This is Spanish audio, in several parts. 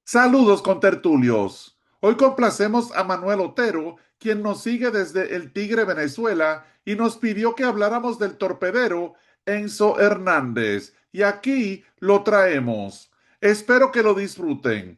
Saludos contertulios. Hoy complacemos a Manuel Otero, quien nos sigue desde el Tigre, Venezuela, y nos pidió que habláramos del torpedero Enzo Hernández. Y aquí lo traemos. Espero que lo disfruten.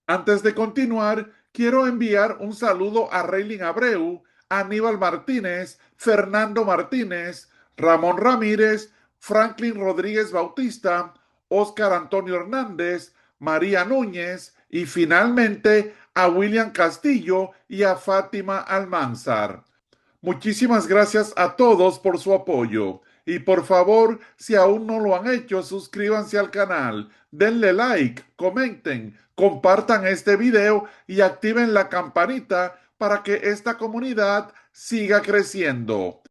Antes de continuar, quiero enviar un saludo a Reylin Abreu, Aníbal Martínez, Fernando Martínez, Ramón Ramírez, Franklin Rodríguez Bautista, Óscar Antonio Hernández, María Núñez y finalmente a William Castillo y a Fátima Almanzar. Muchísimas gracias a todos por su apoyo. Y por favor, si aún no lo han hecho, suscríbanse al canal, denle like, comenten, compartan este video y activen la campanita para que esta comunidad siga creciendo.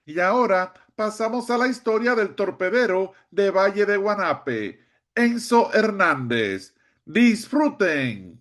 Y ahora pasamos a la historia del torpedero de Valle de Guanape, Enzo Hernández. ¡Disfruten!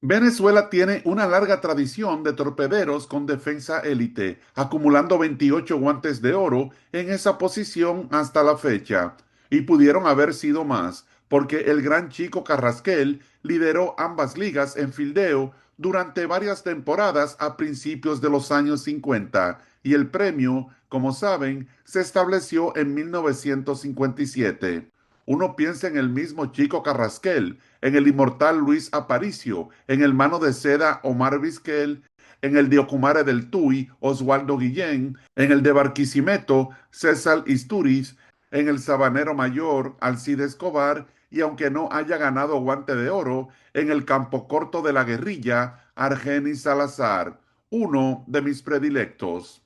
Venezuela tiene una larga tradición de torpederos con defensa élite, acumulando 28 guantes de oro en esa posición hasta la fecha. Y pudieron haber sido más, porque el gran Chico Carrasquel lideró ambas ligas en fildeo durante varias temporadas a principios de los años 50, y el premio, como saben, se estableció en 1957. Uno piensa en el mismo Chico Carrasquel, en el inmortal Luis Aparicio, en el Mano de Seda Omar Vizquel, en el de Ocumare del Tuy Oswaldo Guillén, en el de Barquisimeto César Isturiz, en el Sabanero Mayor Alcide Escobar y aunque no haya ganado guante de oro, en el campo corto de la guerrilla Argenis Salazar, uno de mis predilectos.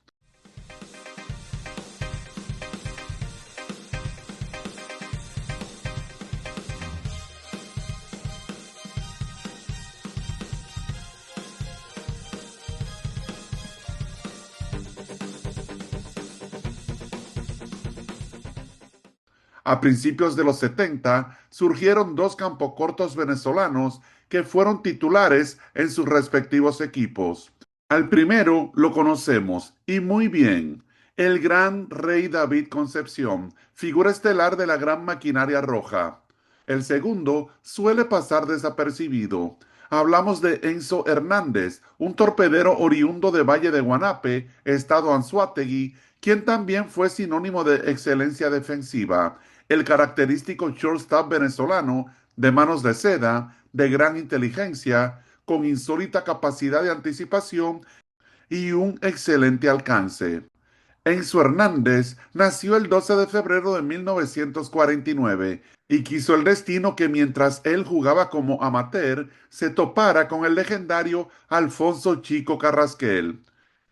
A principios de los 70 surgieron dos campocortos venezolanos que fueron titulares en sus respectivos equipos. Al primero lo conocemos, y muy bien, el gran Rey David Concepción, figura estelar de la gran maquinaria roja. El segundo suele pasar desapercibido. Hablamos de Enzo Hernández, un torpedero oriundo de Valle de Guanape, estado Anzoátegui, quien también fue sinónimo de excelencia defensiva, el característico shortstop venezolano de manos de seda, de gran inteligencia, con insólita capacidad de anticipación y un excelente alcance. Enzo Hernández nació el 12 de febrero de 1949 y quiso el destino que mientras él jugaba como amateur se topara con el legendario Alfonso Chico Carrasquel.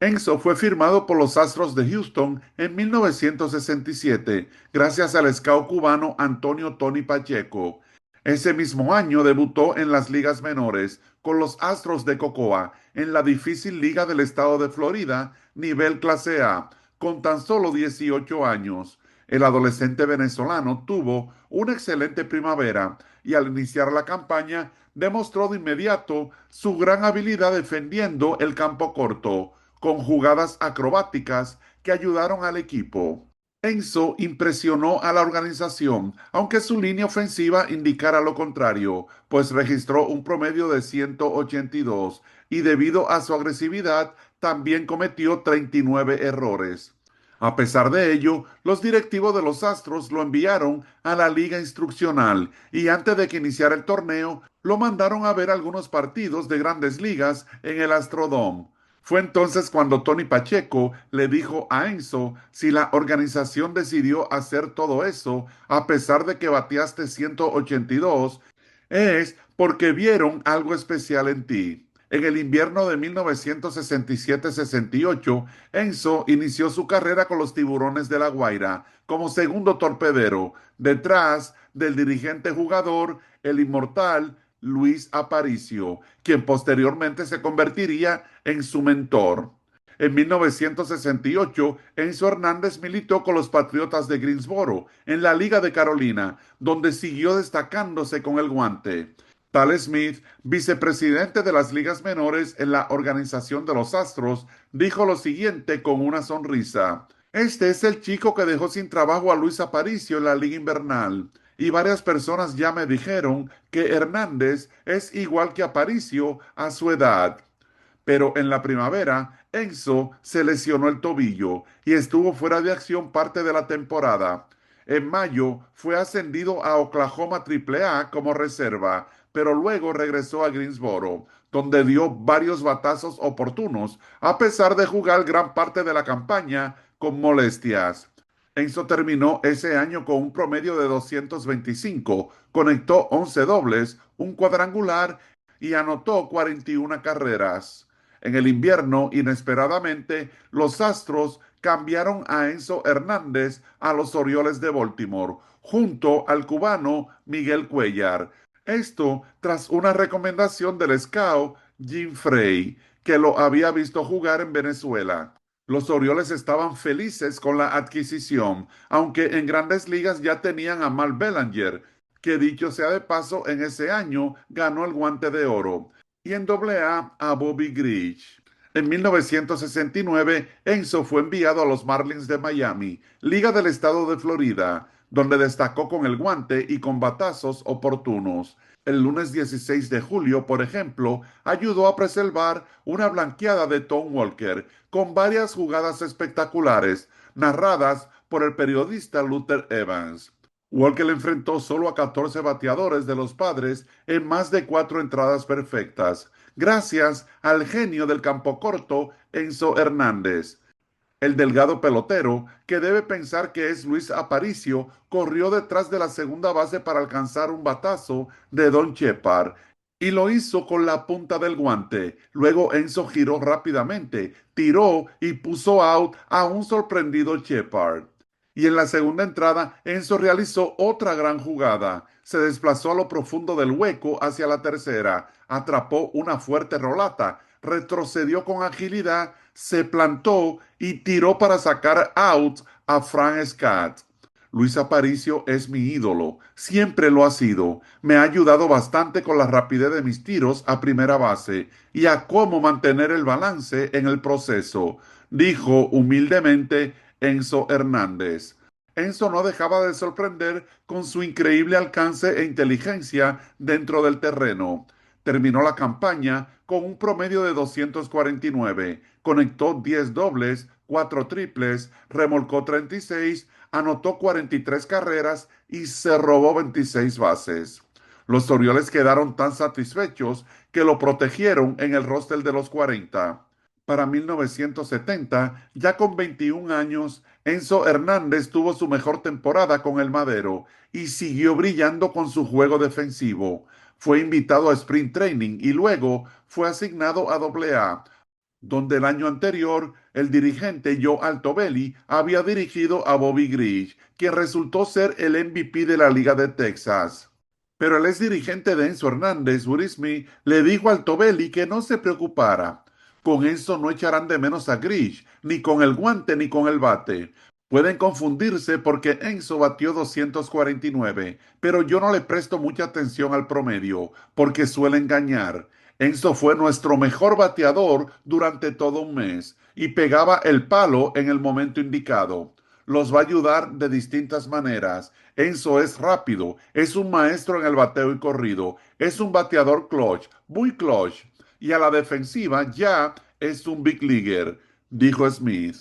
Enzo fue firmado por los Astros de Houston en 1967 gracias al scout cubano Antonio Tony Pacheco. Ese mismo año debutó en las ligas menores con los Astros de Cocoa en la difícil liga del estado de Florida, nivel clase A, con tan solo 18 años. El adolescente venezolano tuvo una excelente primavera y al iniciar la campaña demostró de inmediato su gran habilidad defendiendo el campo corto, con jugadas acrobáticas que ayudaron al equipo. Enzo impresionó a la organización, aunque su línea ofensiva indicara lo contrario, pues registró un promedio de 182 y debido a su agresividad también cometió 39 errores. A pesar de ello, los directivos de los Astros lo enviaron a la liga instruccional y antes de que iniciara el torneo, lo mandaron a ver algunos partidos de grandes ligas en el Astrodome. Fue entonces cuando Tony Pacheco le dijo a Enzo si la organización decidió hacer todo eso a pesar de que bateaste 182, es porque vieron algo especial en ti. En el invierno de 1967-68, Enzo inició su carrera con los Tiburones de La Guaira como segundo torpedero, detrás del dirigente jugador, el inmortal Luis Aparicio, quien posteriormente se convertiría en su mentor. En 1968, Enzo Hernández militó con los Patriotas de Greensboro en la Liga de Carolina, donde siguió destacándose con el guante. Tal Smith, vicepresidente de las ligas menores en la organización de los Astros, dijo lo siguiente con una sonrisa. Este es el chico que dejó sin trabajo a Luis Aparicio en la liga invernal. Y varias personas ya me dijeron que Hernández es igual que Aparicio a su edad. Pero en la primavera, Enzo se lesionó el tobillo y estuvo fuera de acción parte de la temporada. En mayo fue ascendido a Oklahoma AAA como reserva, pero luego regresó a Greensboro, donde dio varios batazos oportunos, a pesar de jugar gran parte de la campaña con molestias. Enzo terminó ese año con un promedio de 225, conectó 11 dobles, un cuadrangular y anotó 41 carreras. En el invierno, inesperadamente, los Astros cambiaron a Enzo Hernández a los Orioles de Baltimore, junto al cubano Miguel Cuellar. Esto tras una recomendación del scout Jim Frey, que lo había visto jugar en Venezuela. Los Orioles estaban felices con la adquisición, aunque en Grandes Ligas ya tenían a Mal Bellinger, que dicho sea de paso, en ese año ganó el Guante de Oro, y en AA a Bobby Grich. En 1969, Enzo fue enviado a los Marlins de Miami, Liga del Estado de Florida, donde destacó con el guante y con batazos oportunos. El lunes 16 de julio, por ejemplo, ayudó a preservar una blanqueada de Tom Walker con varias jugadas espectaculares, narradas por el periodista Luther Evans. Walker enfrentó solo a 14 bateadores de los Padres en más de 4 entradas perfectas, gracias al genio del campo corto Enzo Hernández. El delgado pelotero, que debe pensar que es Luis Aparicio, corrió detrás de la segunda base para alcanzar un batazo de Don Shepard y lo hizo con la punta del guante. Luego Enzo giró rápidamente, tiró y puso out a un sorprendido Shepard. Y en la segunda entrada, Enzo realizó otra gran jugada. Se desplazó a lo profundo del hueco hacia la tercera, atrapó una fuerte rolata, retrocedió con agilidad, se plantó y tiró para sacar out a Frank Scott. Luis Aparicio es mi ídolo, siempre lo ha sido. Me ha ayudado bastante con la rapidez de mis tiros a primera base y a cómo mantener el balance en el proceso, dijo humildemente Enzo Hernández. Enzo no dejaba de sorprender con su increíble alcance e inteligencia dentro del terreno. Terminó la campaña con un promedio de 249, conectó 10 dobles, 4 triples, remolcó 36, anotó 43 carreras y se robó 26 bases. Los Orioles quedaron tan satisfechos que lo protegieron en el roster de los 40. Para 1970, ya con 21 años, Enzo Hernández tuvo su mejor temporada con el Madero y siguió brillando con su juego defensivo. Fue invitado a Sprint Training y luego fue asignado a AA, donde el año anterior el dirigente Joe Altobelli había dirigido a Bobby Grich, quien resultó ser el MVP de la Liga de Texas. Pero el ex dirigente de Enzo Hernández, Woody Smith, le dijo a Altobelli que no se preocupara. Con Enzo no echarán de menos a Grich, ni con el guante ni con el bate. Pueden confundirse porque Enzo batió 249, pero yo no le presto mucha atención al promedio, porque suele engañar. Enzo fue nuestro mejor bateador durante todo un mes y pegaba el palo en el momento indicado. Los va a ayudar de distintas maneras. Enzo es rápido, es un maestro en el bateo y corrido, es un bateador clutch, muy clutch, y a la defensiva ya es un big leaguer, dijo Smith.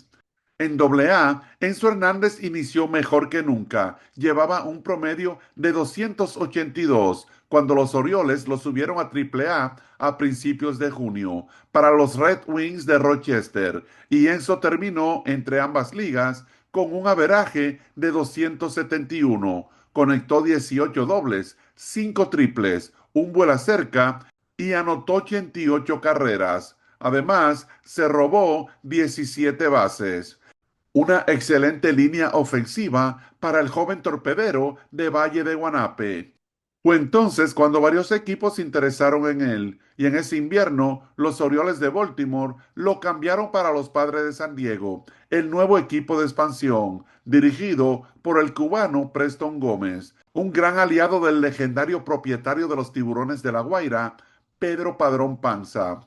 En AA, Enzo Hernández inició mejor que nunca. Llevaba un promedio de 282 cuando los Orioles lo subieron a AAA a principios de junio para los Red Wings de Rochester y Enzo terminó entre ambas ligas con un averaje de 271. Conectó 18 dobles, 5 triples, un vuela cerca y anotó 88 carreras. Además, se robó 17 bases. Una excelente línea ofensiva para el joven torpedero de Valle de Guanape. Fue entonces cuando varios equipos se interesaron en él, y en ese invierno los Orioles de Baltimore lo cambiaron para los Padres de San Diego, el nuevo equipo de expansión, dirigido por el cubano Preston Gómez, un gran aliado del legendario propietario de los Tiburones de La Guaira, Pedro Padrón Panza.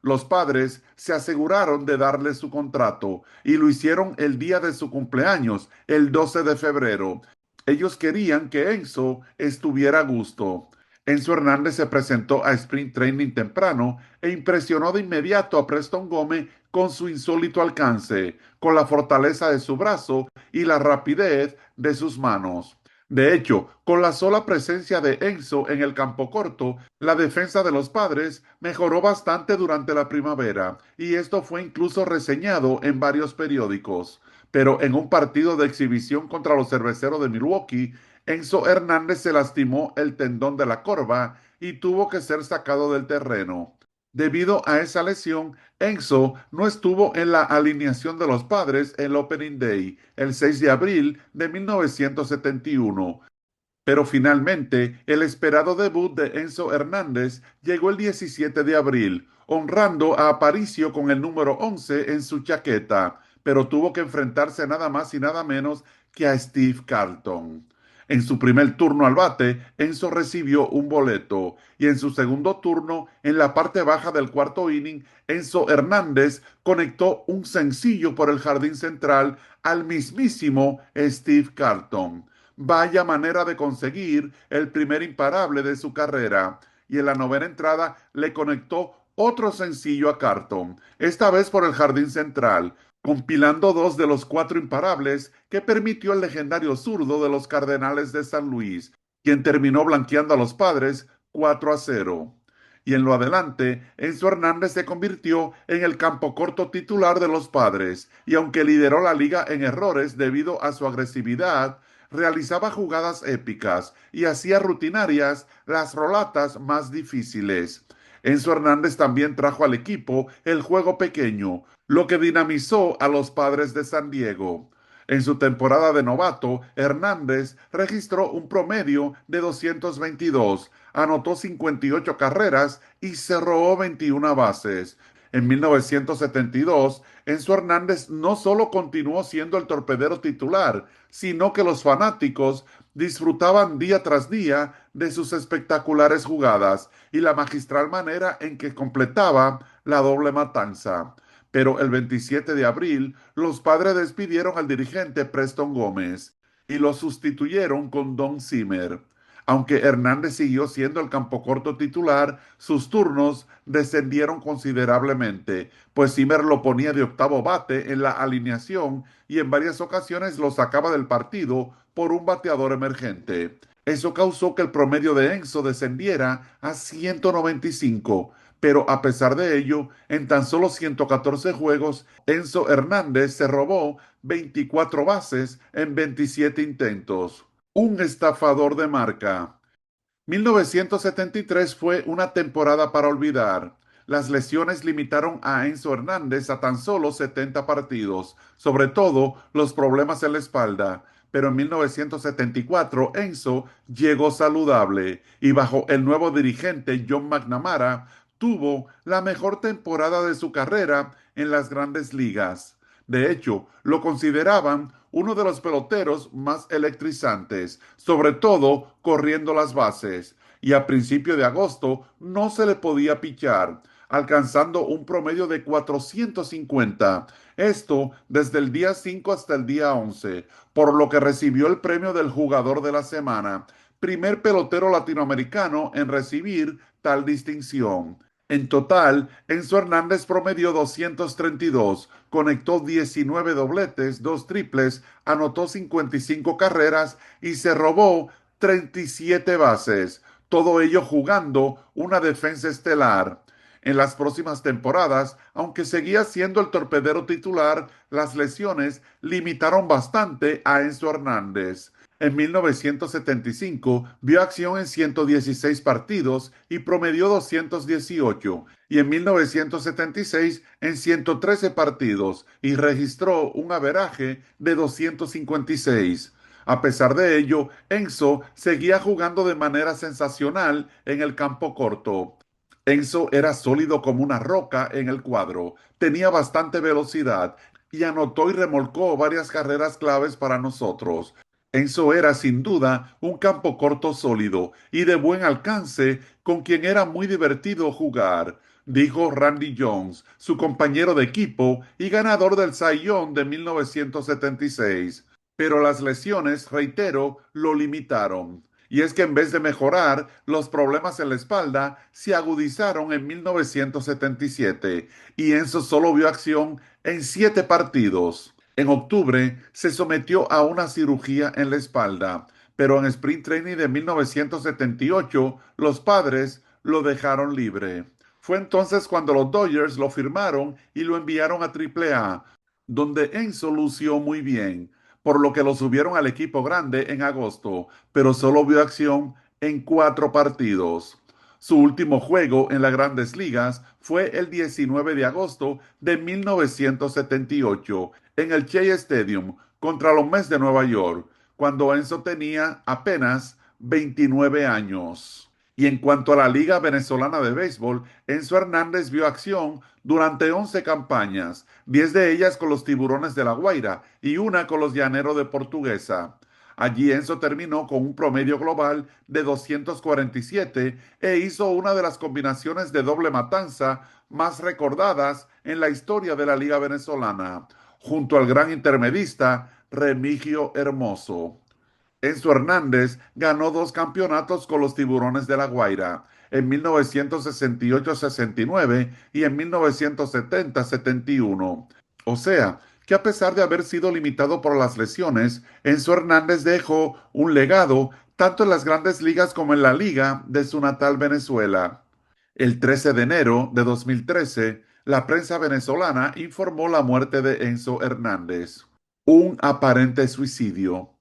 Los Padres se aseguraron de darle su contrato y lo hicieron el día de su cumpleaños, el 12 de febrero. Ellos querían que Enzo estuviera a gusto. Enzo Hernández se presentó a Sprint Training temprano e impresionó de inmediato a Preston Gómez con su insólito alcance, con la fortaleza de su brazo y la rapidez de sus manos. De hecho, con la sola presencia de Enzo en el campo corto, la defensa de los Padres mejoró bastante durante la primavera, y esto fue incluso reseñado en varios periódicos. Pero en un partido de exhibición contra los Cerveceros de Milwaukee, Enzo Hernández se lastimó el tendón de la corva y tuvo que ser sacado del terreno. Debido a esa lesión, Enzo no estuvo en la alineación de los Padres el Opening Day, el 6 de abril de 1971. Pero finalmente, el esperado debut de Enzo Hernández llegó el 17 de abril, honrando a Aparicio con el número 11 en su chaqueta, pero tuvo que enfrentarse nada más y nada menos que a Steve Carlton. En su primer turno al bate, Enzo recibió un boleto, y en su segundo turno, en la parte baja del cuarto inning, Enzo Hernández conectó un sencillo por el jardín central al mismísimo Steve Carlton. Vaya manera de conseguir el primer imparable de su carrera. Y en la novena entrada le conectó otro sencillo a Carton, esta vez por el jardín central, compilando dos de los cuatro imparables que permitió el legendario zurdo de los Cardenales de San Luis, quien terminó blanqueando a los Padres 4-0. Y en lo adelante, Enzo Hernández se convirtió en el campo corto titular de los Padres, y aunque lideró la liga en errores debido a su agresividad, realizaba jugadas épicas y hacía rutinarias las rolatas más difíciles. Enzo Hernández también trajo al equipo el juego pequeño, lo que dinamizó a los Padres de San Diego. En su temporada de novato, Hernández registró un promedio de 222, anotó 58 carreras y se robó 21 bases. En 1972, Enzo Hernández no solo continuó siendo el torpedero titular, sino que los fanáticos disfrutaban día tras día de sus espectaculares jugadas y la magistral manera en que completaba la doble matanza. Pero el 27 de abril, los Padres despidieron al dirigente Preston Gómez y lo sustituyeron con Don Zimmer. Aunque Hernández siguió siendo el campocorto titular, sus turnos descendieron considerablemente, pues Zimmer lo ponía de octavo bate en la alineación y en varias ocasiones lo sacaba del partido por un bateador emergente. Eso causó que el promedio de Enzo descendiera a 195, pero a pesar de ello, en tan solo 114 juegos, Enzo Hernández se robó 24 bases en 27 intentos. Un estafador de marca. 1973 fue una temporada para olvidar. Las lesiones limitaron a Enzo Hernández a tan solo 70 partidos, sobre todo los problemas en la espalda. Pero en 1974 Enzo llegó saludable y bajo el nuevo dirigente John McNamara tuvo la mejor temporada de su carrera en las grandes ligas. De hecho, lo consideraban uno de los peloteros más electrizantes, sobre todo corriendo las bases, y a principio de agosto no se le podía pichar, alcanzando un promedio de 450, esto desde el día 5 hasta el día 11, por lo que recibió el premio del jugador de la semana, primer pelotero latinoamericano en recibir tal distinción. En total, Enzo Hernández promedió 232, conectó 19 dobletes, dos triples, anotó 55 carreras y se robó 37 bases, todo ello jugando una defensa estelar. En las próximas temporadas, aunque seguía siendo el torpedero titular, las lesiones limitaron bastante a Enzo Hernández. En 1975 vio acción en 116 partidos y promedió 218, y en 1976 en 113 partidos y registró un averaje de 256. A pesar de ello, Enzo seguía jugando de manera sensacional en el campo corto. Enzo era sólido como una roca en el cuadro, tenía bastante velocidad y anotó y remolcó varias carreras claves para nosotros. Enzo era sin duda un campo corto sólido y de buen alcance con quien era muy divertido jugar, dijo Randy Jones, su compañero de equipo y ganador del Cy Young de 1976. Pero las lesiones, reitero, lo limitaron. Y es que en vez de mejorar, los problemas en la espalda se agudizaron en 1977 y Enzo solo vio acción en 7 partidos. En octubre se sometió a una cirugía en la espalda, pero en Sprint Training de 1978 los Padres lo dejaron libre. Fue entonces cuando los Dodgers lo firmaron y lo enviaron a AAA, donde Enzo lució muy bien, por lo que lo subieron al equipo grande en agosto, pero solo vio acción en 4 partidos. Su último juego en las grandes ligas fue el 19 de agosto de 1978 en el Shea Stadium contra los Mets de Nueva York, cuando Enzo tenía apenas 29 años. Y en cuanto a la Liga Venezolana de Béisbol, Enzo Hernández vio acción durante 11 campañas, 10 de ellas con los Tiburones de La Guaira y una con los Llaneros de Portuguesa. Allí Enzo terminó con un promedio global de 247 e hizo una de las combinaciones de doble matanza más recordadas en la historia de la Liga Venezolana, junto al gran intermedista Remigio Hermoso. Enzo Hernández ganó 2 campeonatos con los Tiburones de La Guaira en 1968-69 y en 1970-71. O sea, que a pesar de haber sido limitado por las lesiones, Enzo Hernández dejó un legado tanto en las grandes ligas como en la liga de su natal Venezuela. El 13 de enero de 2013, la prensa venezolana informó la muerte de Enzo Hernández. Un aparente suicidio.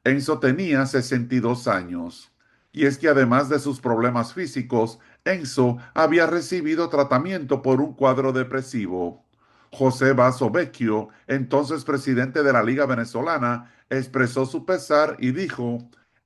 Enzo tenía 62 años. Y es que además de sus problemas físicos, Enzo había recibido tratamiento por un cuadro depresivo. José Basso Vecchio, entonces presidente de la Liga Venezolana, expresó su pesar y dijo: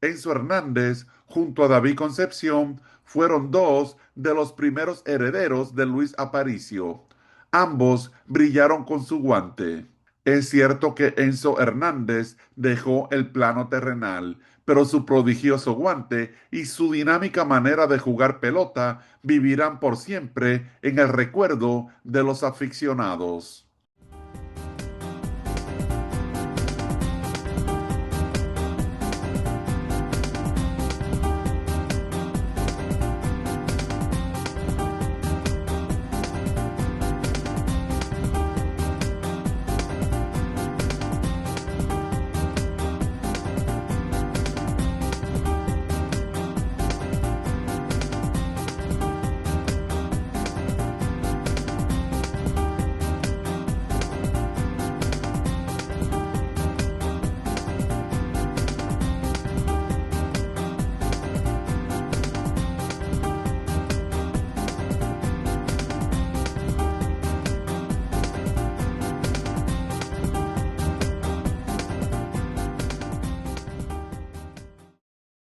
Enzo Hernández, junto a David Concepción, fueron dos de los primeros herederos de Luis Aparicio. Ambos brillaron con su guante. Es cierto que Enzo Hernández dejó el plano terrenal, pero su prodigioso guante y su dinámica manera de jugar pelota vivirán por siempre en el recuerdo de los aficionados.